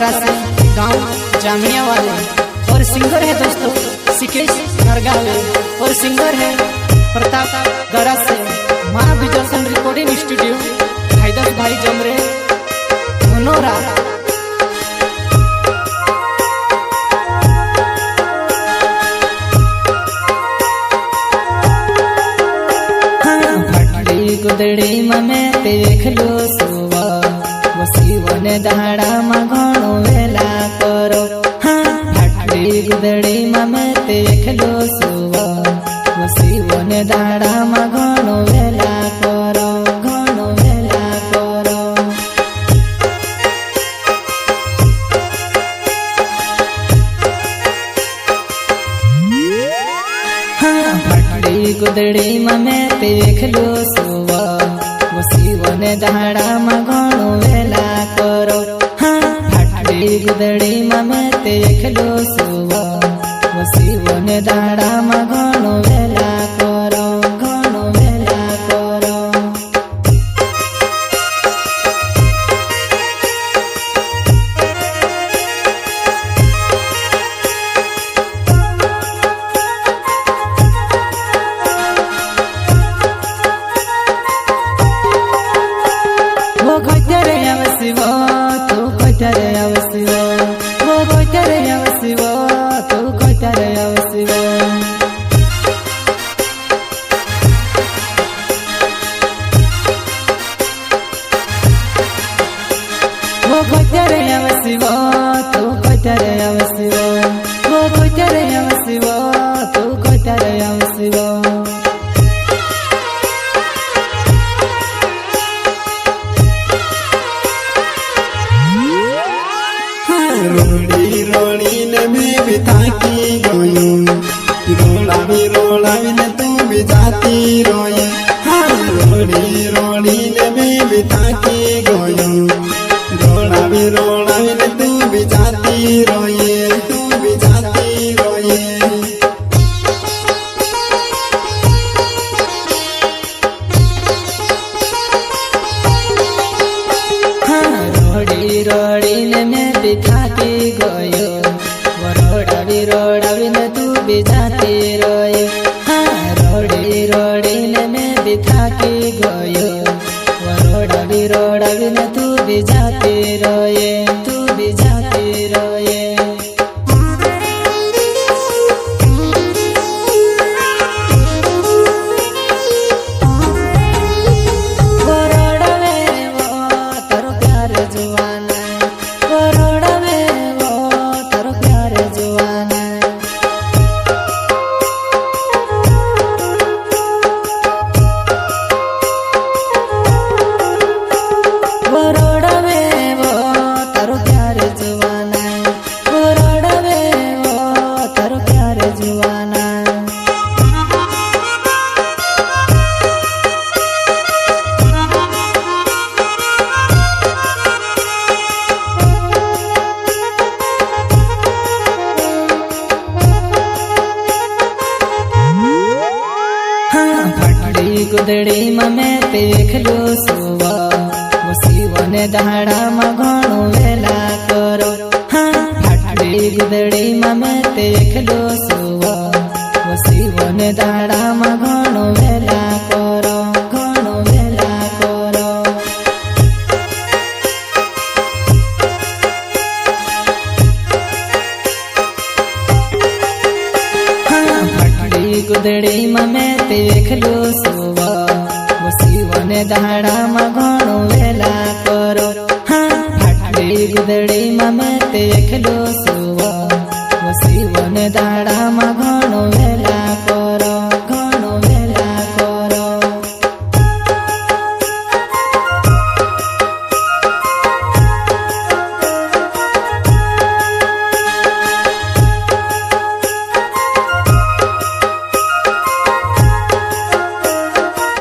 गरा से गांव जामिया वाले। और सिंगर है दोस्तों सिकेश नरगावे। और सिंगर है प्रताप गरा से माँ विजर्सन रिकॉर्डिंग स्टूडियो हैदर भाई जमरे मनोरा। गुदड़ी में देख लो सुवा वसीवने दहाड़ा में घणो वेला करो। फाटली गुदड़ी में देख लो सुवा वसीवने दहाड़ा में घणो वेला करो, घणो वेला करो। फाटली गुदड़ी में देख लो सुवा वसीवने दहाड़ा में घणो वेला करो। फाटली गुदड़ी में देख लो सुवा वसीवने दहाड़ा में घणो वेला करो, घणो वेला करो। वो खोजरे आवसिवो तू खोजरे आवसिवो, वो खोजरे आवसिवो तू खोजरे आवसिवो। वो खोजरे आवसिवो तू खोजरे आवसिवो, वो खोजरे आवसिवो तू खोजरे आवसिवो। रोड़ी रोड़ी ने मैं भी थाकी गयो, रोड़ावी ने तू भी जाती रोए। रोड़ी रोड़ी ने मैं भी थाकी गयो, रोड़ावी ने तू भी जाती रोए, तू भी जाती रोए। रोड़ी रोड़ी ने मैं भी थाकी गयो, रोड़ावी ने तू भी जाती रोए। रोड़ी रोड़ी ने मैं भी थाकी गयो, रोड़ावी ने तू भी जाती रोए, तू भी जाती रोए। गुदड़ी में देख लो सुवा वसीवने दहाड़ा में घणो वेला करो। फाटली गुदड़ी में देख लो सुवा वसीवने दहाड़ा में घणो वेला करो, घणो वेला करो। फाटली गुदड़ी में देख लो सुवा वसीवने दहाड़ा में घणो वेला करो। फाटली गुदड़ी में देख लो सुवा वसीवने दहाड़ा में